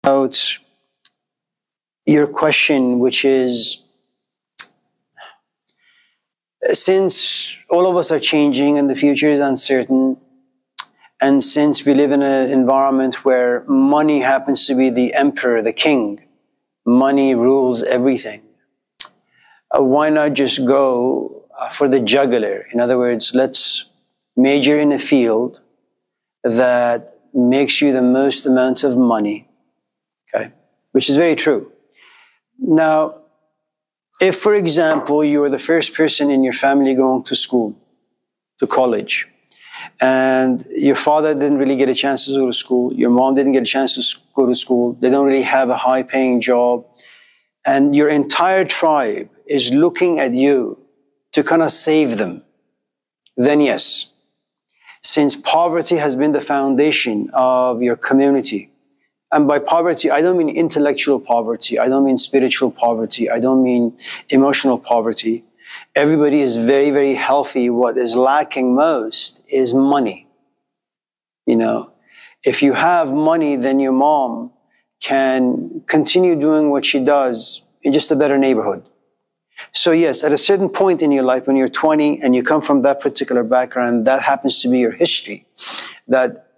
About your question, which is, since all of us are changing and the future is uncertain, and since we live in an environment where money happens to be the emperor, the king, money rules everything, why not just go for the jugular? In other words, let's major in a field that makes you the most amount of money, okay? Which is very true. Now, if, for example, you are the first person in your family going to school, to college, and your father didn't really get a chance to go to school, your mom didn't get a chance to go to school, they don't really have a high-paying job, and your entire tribe is looking at you to kind of save them, then yes, since poverty has been the foundation of your community, and by poverty, I don't mean intellectual poverty, I don't mean spiritual poverty, I don't mean emotional poverty. Everybody is very, very healthy. What is lacking most is money. You know, if you have money, then your mom can continue doing what she does in just a better neighborhood. So yes, at a certain point in your life, when you're 20 and you come from that particular background, that happens to be your history, that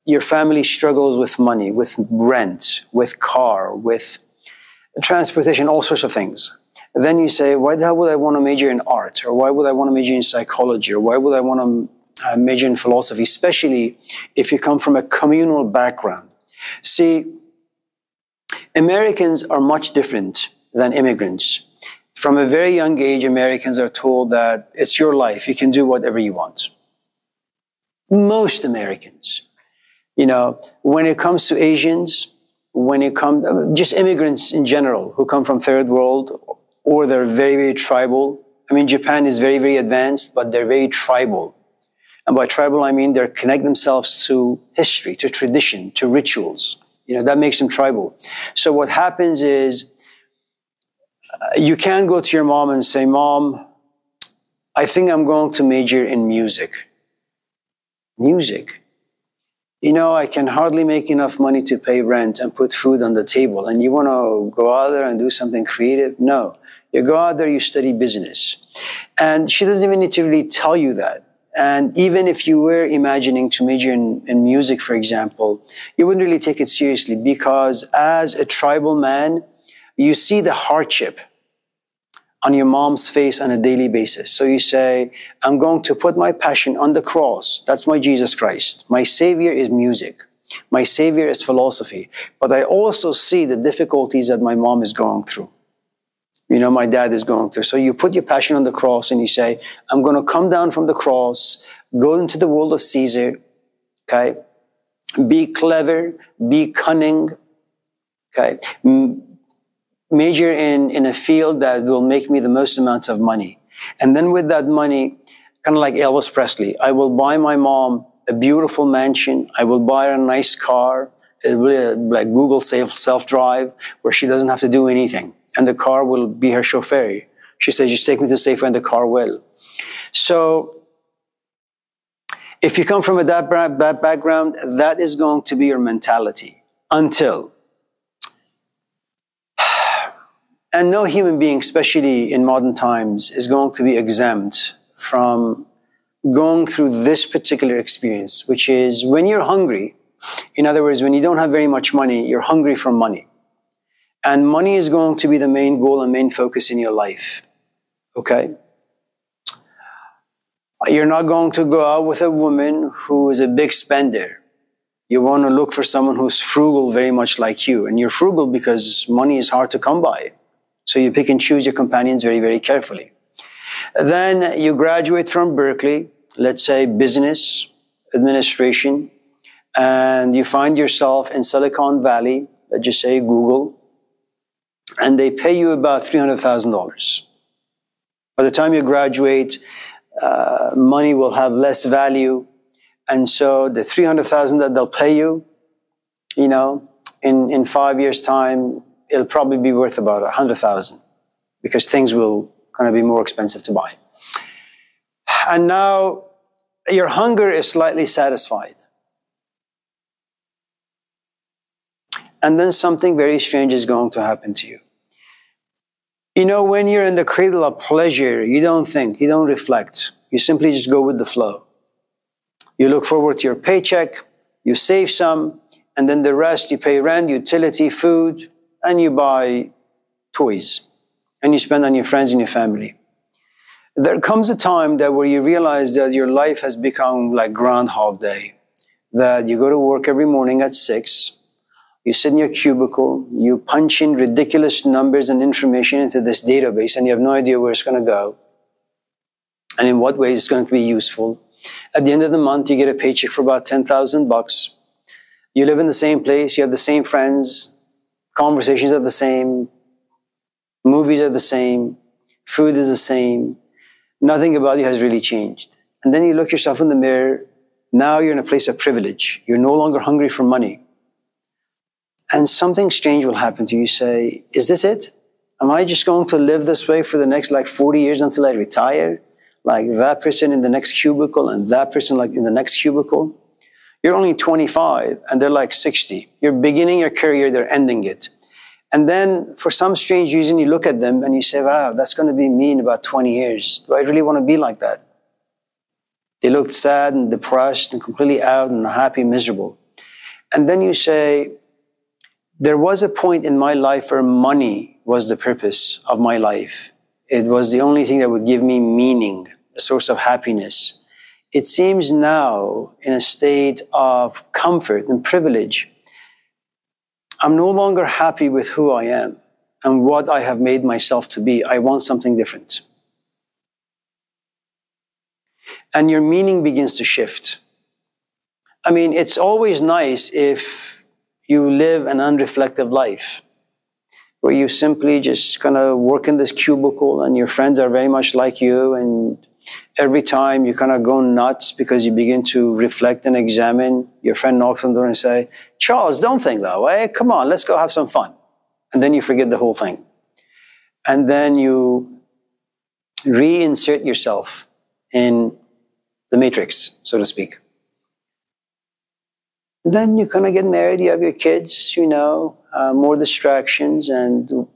your family struggles with money, with rent, with car, with transportation, all sorts of things. Then you say, why the hell would I want to major in art? Or why would I want to major in psychology? Or why would I want to major in philosophy? Especially if you come from a communal background. See, Americans are much different than immigrants. From a very young age, Americans are told that it's your life. You can do whatever you want. Most Americans. You know, when it comes to Asians, when it comes, just immigrants in general who come from third world, or they're very, very tribal. I mean, Japan is very, very advanced, but they're very tribal. And by tribal, I mean they connect themselves to history, to tradition, to rituals. You know, that makes them tribal. So what happens is, you can't go to your mom and say, Mom, I think I'm going to major in music. Music. You know, I can hardly make enough money to pay rent and put food on the table. And you want to go out there and do something creative? No. You go out there, you study business. And she doesn't even need to really tell you that. And even if you were imagining to major in music, for example, you wouldn't really take it seriously, because as a tribal man, you see the hardship on your mom's face on a daily basis. So you say, I'm going to put my passion on the cross. That's my Jesus Christ. My Savior is music. My Savior is philosophy. But I also see the difficulties that my mom is going through. You know, my dad is going through. So you put your passion on the cross and you say, I'm going to come down from the cross, go into the world of Caesar, okay? Be clever, be cunning, okay? Major in a field that will make me the most amount of money. And then with that money, kind of like Elvis Presley, I will buy my mom a beautiful mansion. I will buy her a nice car. It will be like Google self-drive, where she doesn't have to do anything. And the car will be her chauffeur. She says, just take me to Safeway and the car will. So if you come from that background, that is going to be your mentality until. And no human being, especially in modern times, is going to be exempt from going through this particular experience, which is when you're hungry. In other words, when you don't have very much money, you're hungry for money. And money is going to be the main goal and main focus in your life, okay? You're not going to go out with a woman who is a big spender. You want to look for someone who's frugal very much like you. And you're frugal because money is hard to come by. So you pick and choose your companions very, very carefully. Then you graduate from Berkeley, let's say business, administration, and you find yourself in Silicon Valley, let's just say Google, and they pay you about $300,000. By the time you graduate, money will have less value, and so the $300,000 that they'll pay you, you know, in 5 years' time, it'll probably be worth about $100,000, because things will kind of be more expensive to buy. And now your hunger is slightly satisfied. and then something very strange is going to happen to you. You know, when you're in the cradle of pleasure, you don't think, you don't reflect. You simply just go with the flow. You look forward to your paycheck, you save some, and then the rest you pay rent, utility, food, and you buy toys. And you spend on your friends and your family. There comes a time that where you realize that your life has become like Groundhog Day. That you go to work every morning at 6, you sit in your cubicle, you punch in ridiculous numbers and information into this database, and you have no idea where it's going to go and in what ways it's going to be useful. At the end of the month, you get a paycheck for about $10,000. You live in the same place, you have the same friends, conversations are the same, movies are the same, food is the same. Nothing about you has really changed. And then you look yourself in the mirror. Now you're in a place of privilege. You're no longer hungry for money. And something strange will happen to you. You say, is this it? Am I just going to live this way for the next 40 years until I retire? Like that person in the next cubicle and that person like in the next cubicle? You're only 25 and they're like 60. You're beginning your career, they're ending it. And then for some strange reason, you look at them and you say, wow, that's going to be me in about 20 years. Do I really want to be like that? They looked sad and depressed and completely out and unhappy, miserable. And then you say, there was a point in my life where money was the purpose of my life. It was the only thing that would give me meaning, a source of happiness. It seems now, in a state of comfort and privilege, I'm no longer happy with who I am and what I have made myself to be. I want something different. And your meaning begins to shift. I mean, it's always nice if you live an unreflective life, where you simply just kind of work in this cubicle and your friends are very much like you, and every time you kind of go nuts because you begin to reflect and examine, your friend knocks on the door and say, Charles, don't think that way. Come on, let's go have some fun. And then you forget the whole thing. And then you reinsert yourself in the matrix, so to speak. Then you kind of get married, you have your kids, more distractions. And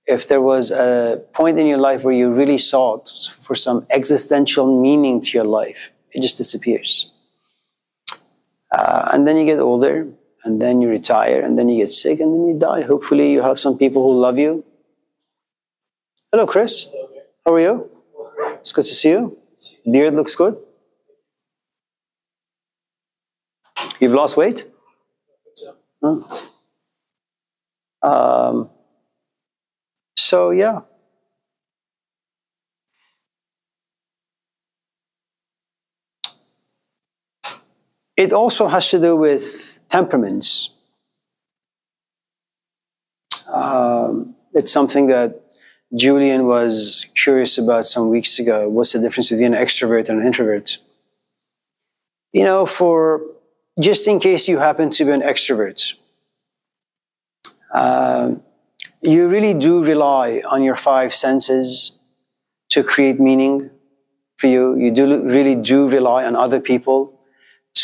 if there was a point in your life where you really sought for some existential meaning to your life, it just disappears. And then you get older, and then you retire, and then you get sick, and then you die. Hopefully you have some people who love you. Hello, Chris. How are you? It's good to see you. Beard looks good. You've lost weight? Oh. So, yeah. It also has to do with temperaments. It's something that Julian was curious about some weeks ago. What's the difference between an extrovert and an introvert? Just in case you happen to be an extrovert, you really do rely on your 5 senses to create meaning for you. You really do rely on other people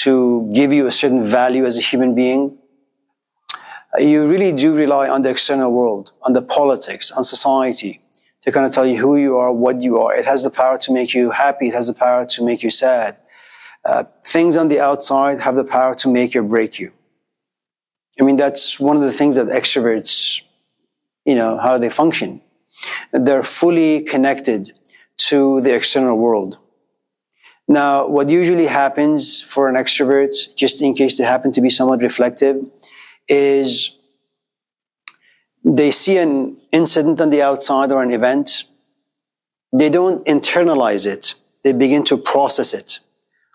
to give you a certain value as a human being. You really do rely on the external world, on the politics, on society, to kind of tell you who you are, what you are. It has the power to make you happy. It has the power to make you sad. Things on the outside have the power to make or break you. I mean, that's one of the things that extroverts, how they function. They're fully connected to the external world. Now, what usually happens for an extrovert, just in case they happen to be somewhat reflective, is they see an incident on the outside or an event. They don't internalize it. They begin to process it.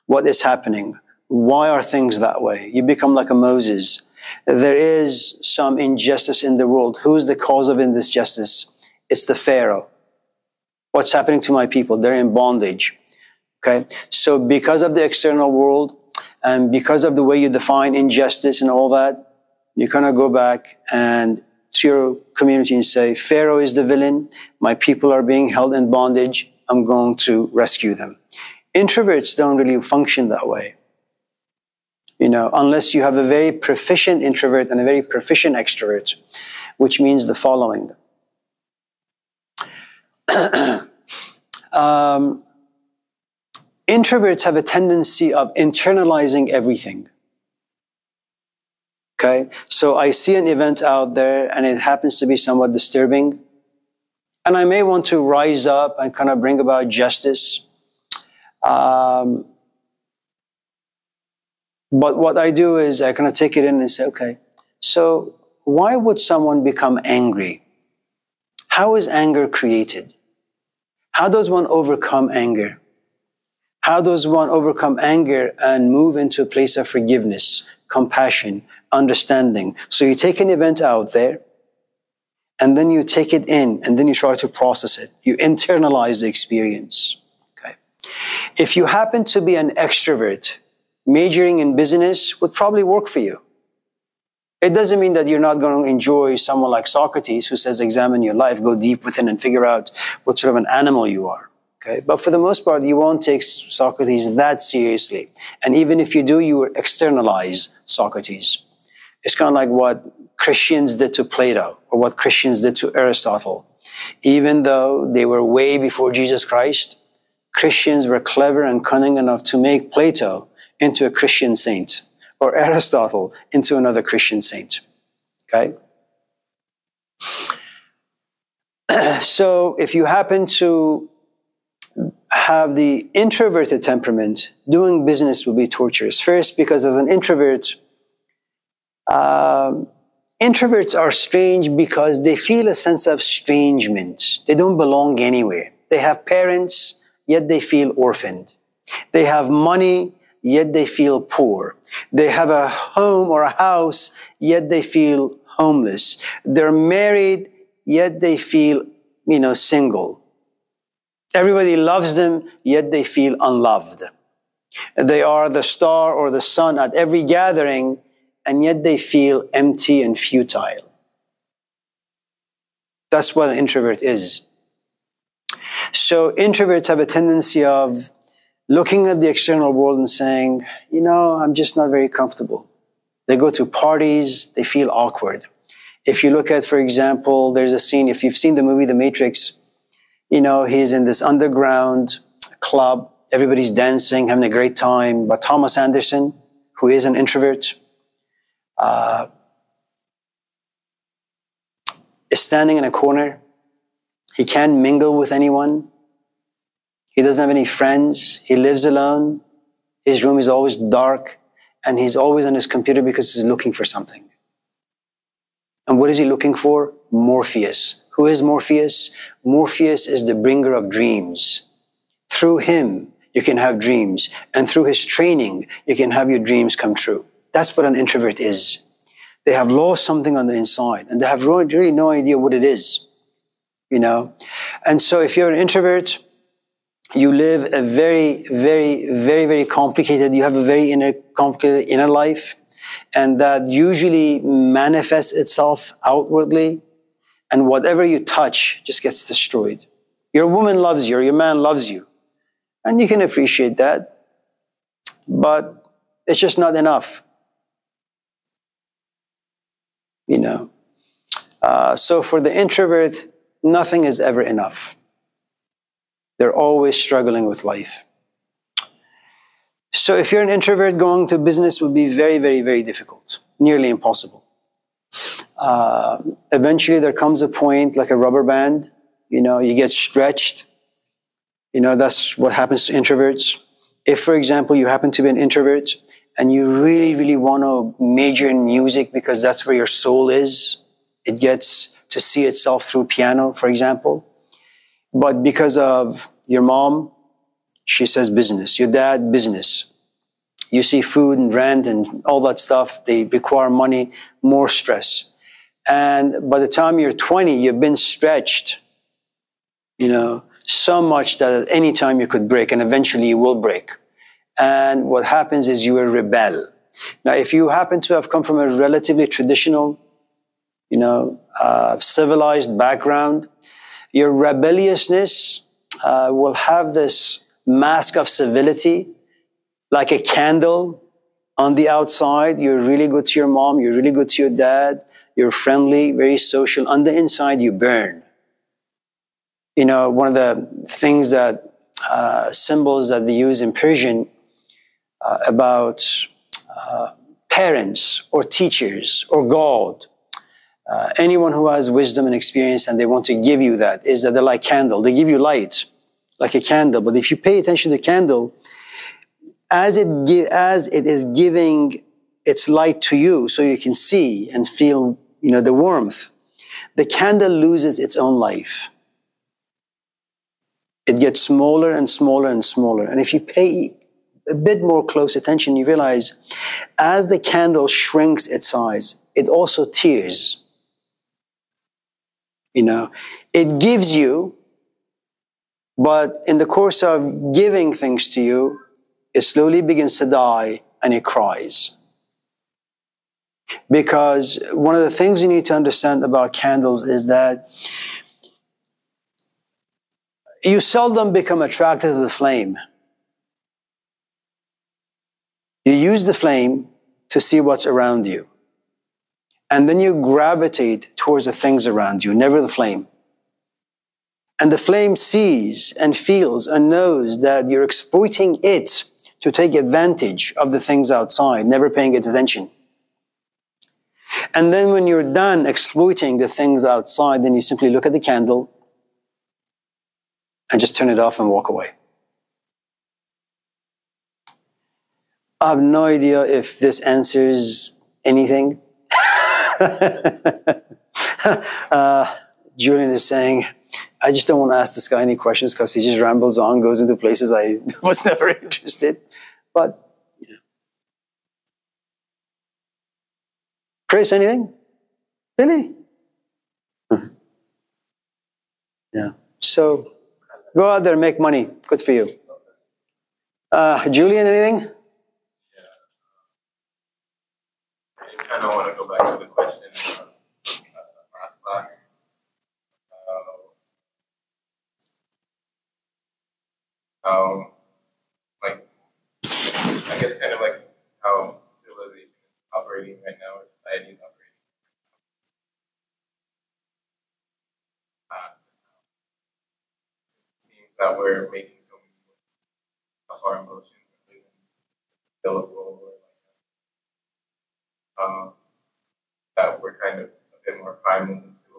What is happening? Why are things that way? You become like a Moses. There is some injustice in the world. Who is the cause of injustice? It's the Pharaoh. What's happening to my people? They're in bondage. Okay? So because of the external world and because of the way you define injustice and all that, you kind of go back and to your community and say, Pharaoh is the villain. My people are being held in bondage. I'm going to rescue them. Introverts don't really function that way. unless you have a very proficient introvert and a very proficient extrovert, which means the following. Introverts have a tendency of internalizing everything. Okay? So I see an event out there and it happens to be somewhat disturbing. And I may want to rise up and kind of bring about justice. But what I do is I kind of take it in and say, okay, so why would someone become angry? How is anger created? How does one overcome anger? How does one overcome anger and move into a place of forgiveness, compassion, understanding? So you take an event out there, and then you take it in, and then you try to process it. You internalize the experience. Okay. If you happen to be an extrovert, majoring in business would probably work for you. It doesn't mean that you're not going to enjoy someone like Socrates, who says, examine your life, go deep within and figure out what sort of an animal you are. Okay? But for the most part, you won't take Socrates that seriously. And even if you do, you will externalize Socrates. It's kind of like what Christians did to Plato, or what Christians did to Aristotle. Even though they were way before Jesus Christ, Christians were clever and cunning enough to make Plato into a Christian saint, or Aristotle into another Christian saint. Okay? So if you happen to have the introverted temperament, doing business will be torturous. First, because as an introvert, introverts are strange because they feel a sense of estrangement. They don't belong anywhere. They have parents, yet they feel orphaned. They have money, yet they feel poor. They have a home or a house, yet they feel homeless. They're married, yet they feel, single. Everybody loves them, yet they feel unloved. They are the star or the sun at every gathering, and yet they feel empty and futile. That's what an introvert is. So introverts have a tendency of looking at the external world and saying, I'm just not very comfortable. They go to parties, they feel awkward. If you look at, for example, there's a scene, if you've seen the movie The Matrix, he's in this underground club, everybody's dancing, having a great time, but Thomas Anderson, who is an introvert, is standing in a corner. He can't mingle with anyone. He doesn't have any friends. He lives alone. His room is always dark, and he's always on his computer because he's looking for something. And what is he looking for? Morpheus. Who is Morpheus? Morpheus is the bringer of dreams. Through him, you can have dreams. And through his training, you can have your dreams come true. That's what an introvert is. They have lost something on the inside, and they have really no idea what it is. And so if you're an introvert, you live a very, very, very, very complicated, you have a very complicated inner life, and that usually manifests itself outwardly, and whatever you touch just gets destroyed. Your woman loves you, or your man loves you, and you can appreciate that, but it's just not enough. So for the introvert, nothing is ever enough. They're always struggling with life. So if you're an introvert, going to business would be very, very, very difficult, nearly impossible. Eventually there comes a point, like a rubber band, you get stretched. That's what happens to introverts. If, for example, you happen to be an introvert and you really, really want to major in music because that's where your soul is, it gets to see itself through piano, for example. But because of your mom, she says business. Your dad, business. You see food and rent and all that stuff. They require money, more stress. And by the time you're 20, you've been stretched, so much that at any time you could break, and eventually you will break. And what happens is you will rebel. Now, if you happen to have come from a relatively traditional, civilized background, your rebelliousness will have this mask of civility, like a candle On the outside, you're really good to your mom, you're really good to your dad, you're friendly, very social. On the inside, you burn. You know, one of the things that, symbols that we use in Persian about parents or teachers or God, anyone who has wisdom and experience and they want to give you that, is that they're like candle. They give you light, like a candle. But if you pay attention to the candle, as it is giving its light to you so you can see and feel, you know, the warmth, the candle loses its own life. It gets smaller and smaller and smaller. And if you pay a bit more close attention, you realize as the candle shrinks its size, it also tears. You know, it gives you, but in the course of giving things to you, it slowly begins to die and it cries. Because one of the things you need to understand about candles is that you seldom become attracted to the flame. You use the flame to see what's around you. And then you gravitate towards the things around you, never the flame. And the flame sees and feels and knows that you're exploiting it to take advantage of the things outside, never paying it attention. And then when you're done exploiting the things outside, then you simply look at the candle and just turn it off and walk away. I have no idea if this answers anything. Julian is saying, I just don't want to ask this guy any questions because he just rambles on, goes into places I was never interested. But, you know. Chris, anything? Really? Yeah. So, go out there and make money. Good for you. Julian, anything? I kind of want to go back to the question last class. Like, I guess kind of like how civilization is operating right now, or society is operating. It seems that we're making so many of our emotions billable, or that we're kind of a bit more primal and civilized.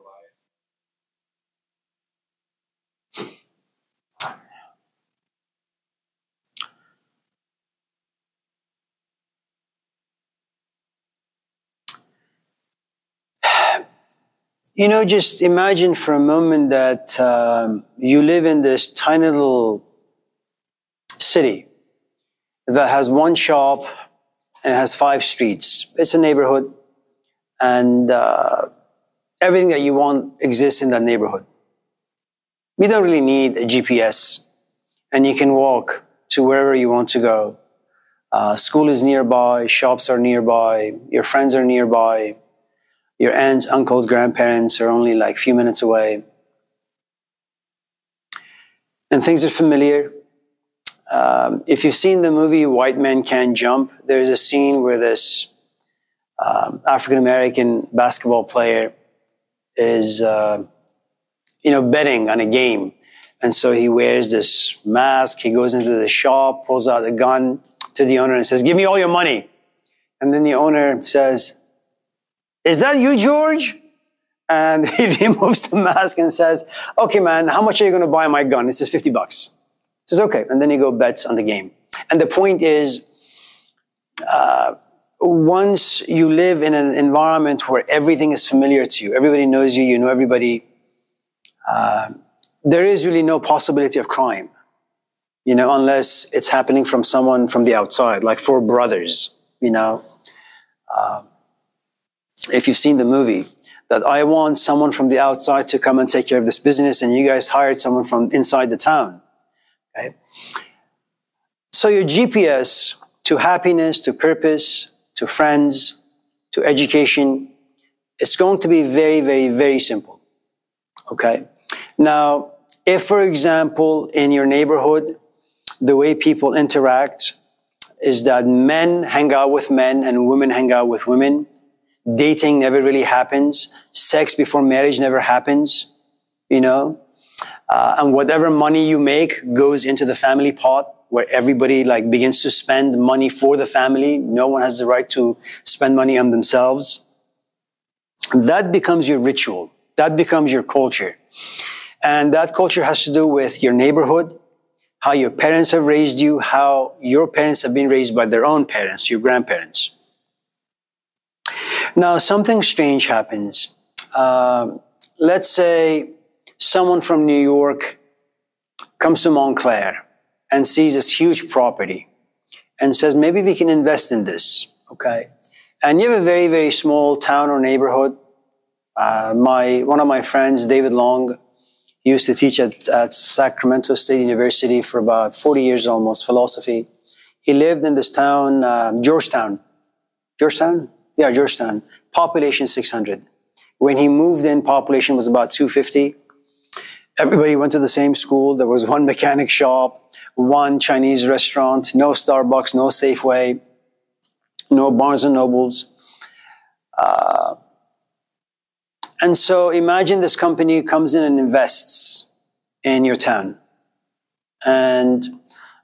You know, just imagine for a moment that you live in this tiny little city that has one shop and it has 5 streets. It's a neighborhood, and everything that you want exists in that neighborhood. You don't really need a GPS, and you can walk to wherever you want to go. School is nearby, shops are nearby, your friends are nearby. Your aunts, uncles, grandparents are only like a few minutes away. And things are familiar. If you've seen the movie White Men Can't Jump, there's a scene where this African-American basketball player is, betting on a game. And so he wears this mask, he goes into the shop, pulls out a gun to the owner and says, "Give me all your money." And then the owner says, "Is that you, George?" And he removes the mask and says, "Okay, man, how much are you going to buy my gun?" He says, $50. He says, "Okay." And then he go bets on the game. And the point is, once you live in an environment where everything is familiar to you, everybody knows you, you know everybody, there is really no possibility of crime, unless it's happening from someone from the outside, like 4 brothers, if you've seen the movie, that I want someone from the outside to come and take care of this business, and you guys hired someone from inside the town. Okay? So your GPS to happiness, to purpose, to friends, to education, it's going to be very, very, very simple. Okay? Now, if, for example, in your neighborhood, the way people interact is that men hang out with men and women hang out with women. Dating never really happens. Sex before marriage never happens, and whatever money you make goes into the family pot where everybody begins to spend money for the family. No one has the right to spend money on themselves. That becomes your ritual. That becomes your culture. And that culture has to do with your neighborhood, how your parents have raised you, how your parents have been raised by their own parents, your grandparents. Now, something strange happens. Let's say someone from New York comes to Montclair and sees this huge property and says, maybe we can invest in this, okay? And you have a very, very small town or neighborhood. One of my friends, David Long, he used to teach at Sacramento State University for about 40 years almost, philosophy. He lived in this town, Georgetown. Georgetown? Yeah, Georgetown. Population 600. When he moved in, population was about 250. Everybody went to the same school. There was one mechanic shop, one Chinese restaurant, no Starbucks, no Safeway, no Barnes and Nobles. And so imagine this company comes in and invests in your town. And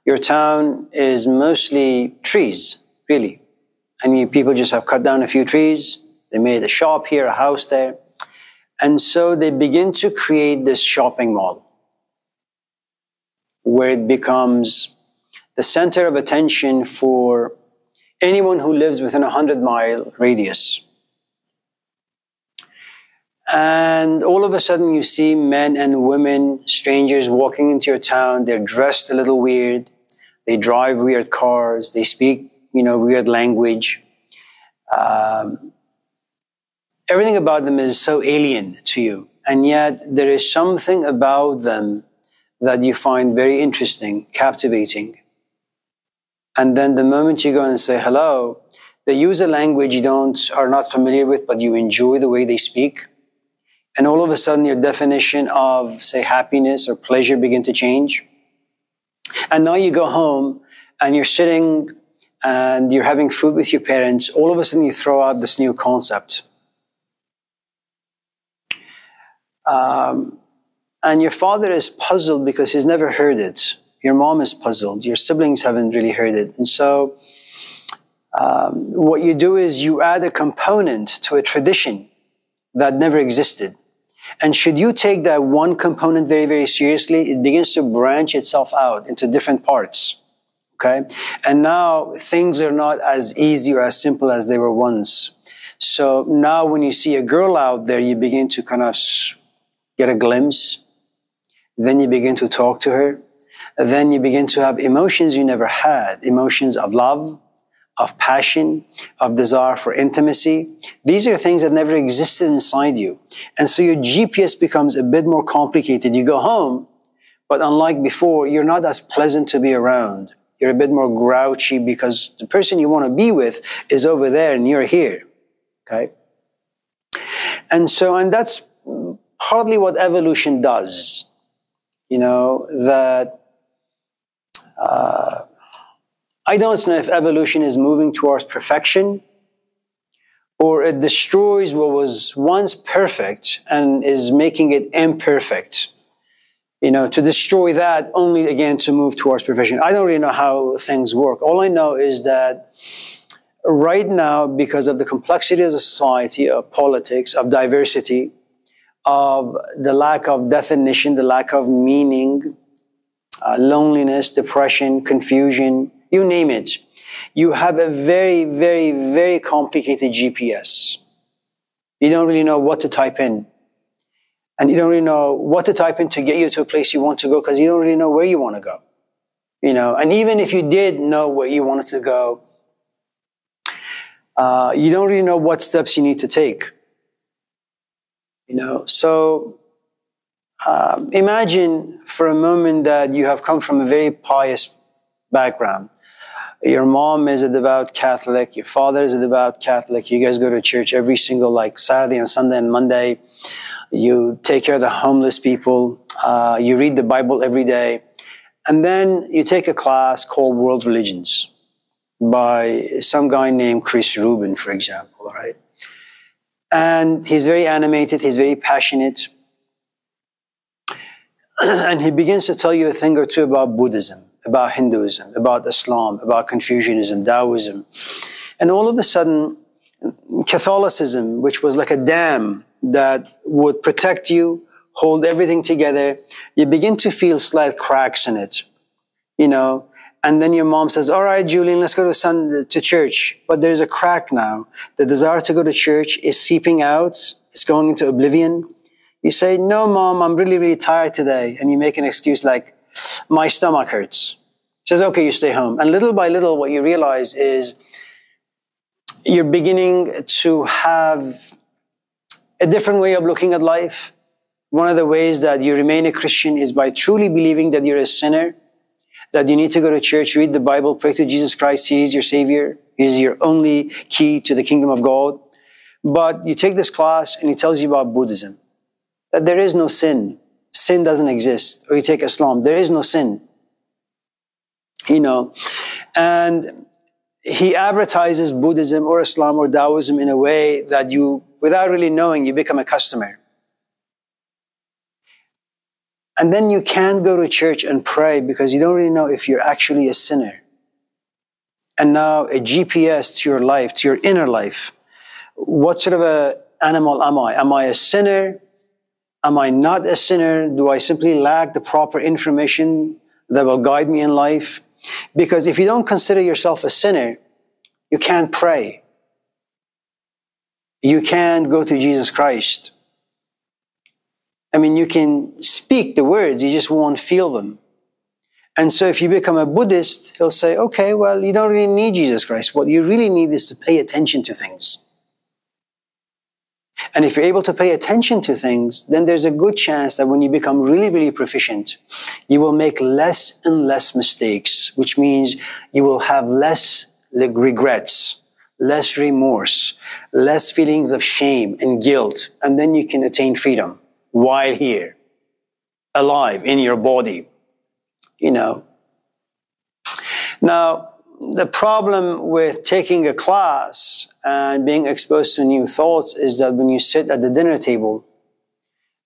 your town is mostly trees, really. And people just have cut down a few trees. They made a shop here, a house there. And so they begin to create this shopping mall where it becomes the center of attention for anyone who lives within a 100-mile radius. And all of a sudden you see men and women, strangers walking into your town. They're dressed a little weird. They drive weird cars. They speak, weird language. Everything about them is so alien to you. And yet there is something about them that you find very interesting, captivating. And then the moment you go and say hello, they use a language you are not familiar with, but you enjoy the way they speak. And all of a sudden your definition of, say, happiness or pleasure begin to change. And now you go home and you're sitting and you're having food with your parents. All of a sudden you throw out this new concept. And your father is puzzled because he's never heard it. Your mom is puzzled. Your siblings haven't really heard it. And so what you do is you add a component to a tradition that never existed. And should you take that one component very, very seriously, it begins to branch itself out into different parts. Okay? And now things are not as easy or as simple as they were once. So now when you see a girl out there, you begin to kind of get a glimpse. Then you begin to talk to her. Then you begin to have emotions you never had. Emotions of love, of passion, of desire for intimacy. These are things that never existed inside you. And so your GPS becomes a bit more complicated. You go home, but unlike before, you're not as pleasant to be around. You're a bit more grouchy because the person you want to be with is over there and you're here. Okay? And that's partly what evolution does. I don't know if evolution is moving towards perfection or it destroys what was once perfect and is making it imperfect. To destroy that only again to move towards perfection. I don't really know how things work. All I know is that right now, because of the complexity of the society, of politics, of diversity, of the lack of definition, the lack of meaning, loneliness, depression, confusion, you name it. You have a very, very, very complicated GPS. You don't really know what to type in. And you don't really know what to type in to get you to a place you want to go because you don't really know where you want to go. And even if you did know where you wanted to go, you don't really know what steps you need to take. So imagine for a moment that you have come from a very pious background. Your mom is a devout Catholic. Your father is a devout Catholic. You guys go to church every single Saturday and Sunday and Monday. You take care of the homeless people. You read the Bible every day. And then you take a class called World Religions. by some guy named Chris Rubin, for example, right? And he's very animated, he's very passionate. And he begins to tell you a thing or two about Buddhism, about Hinduism, about Islam, about Confucianism, Taoism. And all of a sudden, Catholicism, which was like a dam that would protect you, hold everything together, you begin to feel slight cracks in it, and then your mom says, all right, Julian, let's go to church. But there's a crack now. The desire to go to church is seeping out. It's going into oblivion. You say, no, Mom, I'm really, really tired today. And you make an excuse like, my stomach hurts. She says, okay, you stay home. And little by little, what you realize is you're beginning to have a different way of looking at life. One of the ways that you remain a Christian is by truly believing that you're a sinner, that you need to go to church, read the Bible, pray to Jesus Christ. He is your Savior. He is your only key to the kingdom of God. But you take this class and he tells you about Buddhism, that there is no sin. Sin doesn't exist. Or you take Islam, there is no sin. And he advertises Buddhism or Islam or Taoism in a way that you, without really knowing, you become a customer. And then you can't go to church and pray because you don't really know if you're actually a sinner. And now a GPS to your life, to your inner life. What sort of an animal am I? Am I a sinner? Am I not a sinner? Do I simply lack the proper information that will guide me in life? Because if you don't consider yourself a sinner, you can't pray. You can't go to Jesus Christ. You can speak the words, you just won't feel them. And so if you become a Buddhist, he'll say, okay, well, you don't really need Jesus Christ. What you really need is to pay attention to things. And if you're able to pay attention to things, then there's a good chance that when you become really, really proficient, you will make less and less mistakes, which means you will have less regrets, less remorse, less feelings of shame and guilt, and then you can attain freedom while here, alive in your body, Now, the problem with taking a class and being exposed to new thoughts is that when you sit at the dinner table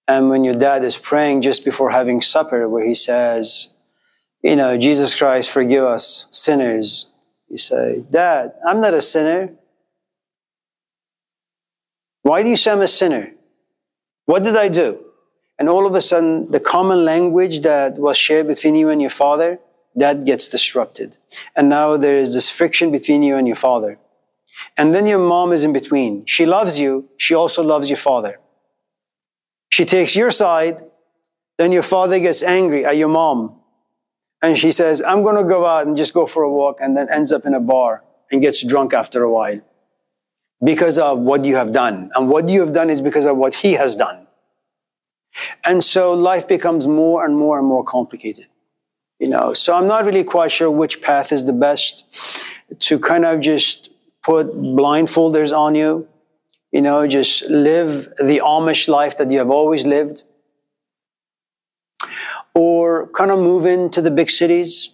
and when your dad is praying just before having supper, where he says, Jesus Christ, forgive us sinners. You say, Dad, I'm not a sinner. Why do you say I'm a sinner? What did I do? And all of a sudden, the common language that was shared between you and your father, that gets disrupted. And now there is this friction between you and your father. And then your mom is in between. She loves you. She also loves your father. She takes your side. Then your father gets angry at your mom. And she says, I'm going to go out and just go for a walk, and then ends up in a bar and gets drunk after a while because of what you have done. And what you have done is because of what he has done. And so life becomes more and more and more complicated. So I'm not really quite sure which path is the best, to kind of just put blindfolders on you, just live the Amish life that you have always lived, or kind of move into the big cities,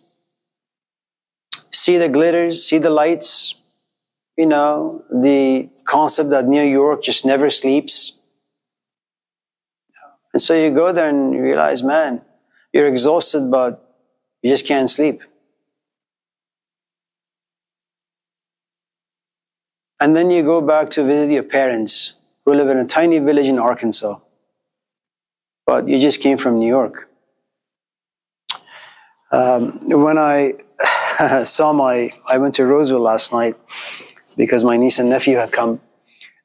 see the glitters, see the lights, the concept that New York just never sleeps. And so you go there and you realize, man, you're exhausted, but you just can't sleep. And then you go back to visit your parents who live in a tiny village in Arkansas. But you just came from New York. When I I went to Roseville last night because my niece and nephew had come.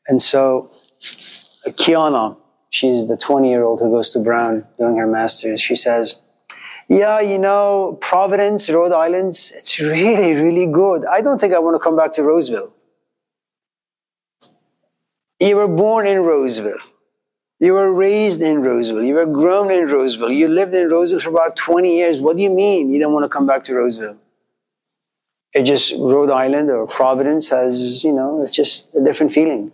And so Kiana, she's the 20-year-old who goes to Brown doing her master's. She says, yeah, Providence, Rhode Island, it's really, really good. I don't think I want to come back to Roseville. You were born in Roseville. You were raised in Roseville. You were grown in Roseville. You lived in Roseville for about 20 years. What do you mean you don't want to come back to Roseville? It just, Rhode Island or Providence has, it's just a different feeling.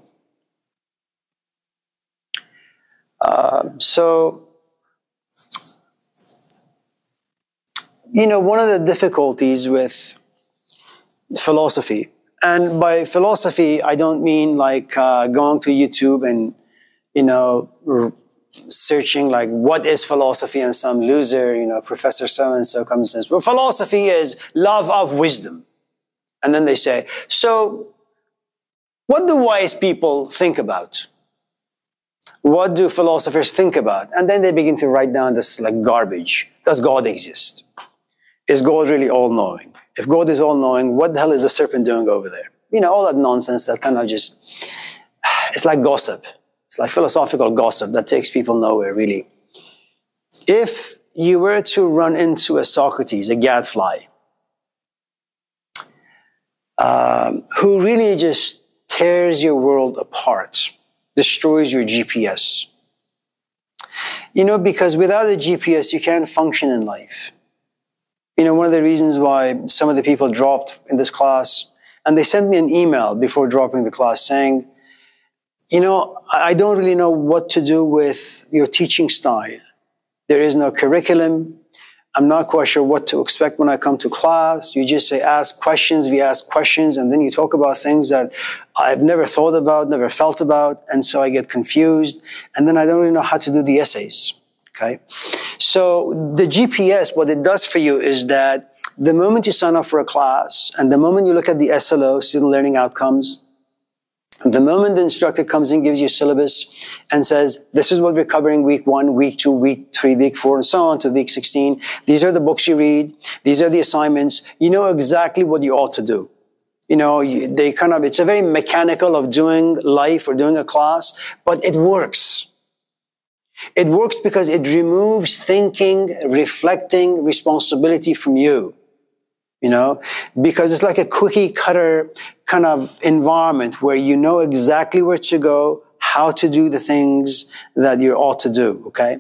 One of the difficulties with philosophy. And by philosophy, I don't mean like going to YouTube and, searching like what is philosophy, and some loser, Professor so-and-so comes and says, well, philosophy is love of wisdom. And then they say, so what do wise people think about? What do philosophers think about? And then they begin to write down this like garbage. Does God exist? Is God really all-knowing? If God is all-knowing, what the hell is the serpent doing over there? All that nonsense that kind of just, it's like gossip. It's like philosophical gossip that takes people nowhere, really. If you were to run into a Socrates, a gadfly, who really just tears your world apart, destroys your GPS. Because without a GPS, you can't function in life. One of the reasons why some of the people dropped in this class, and they sent me an email before dropping the class saying, I don't really know what to do with your teaching style. There is no curriculum. I'm not quite sure what to expect when I come to class. You just say, ask questions, we ask questions, and then you talk about things that I've never thought about, never felt about, and so I get confused, and then I don't really know how to do the essays, okay? So the GPS, what it does for you is that the moment you sign up for a class, and the moment you look at the SLO, student learning outcomes, the moment the instructor comes in, gives you a syllabus and says, this is what we're covering week 1, week 2, week 3, week 4, and so on to week 16. These are the books you read. These are the assignments. You know exactly what you ought to do. It's a very mechanical of doing life or doing a class, but it works. It works because it removes thinking, reflecting responsibility from you. Because it's like a cookie cutter kind of environment where you know exactly where to go, how to do the things that you ought to do, okay?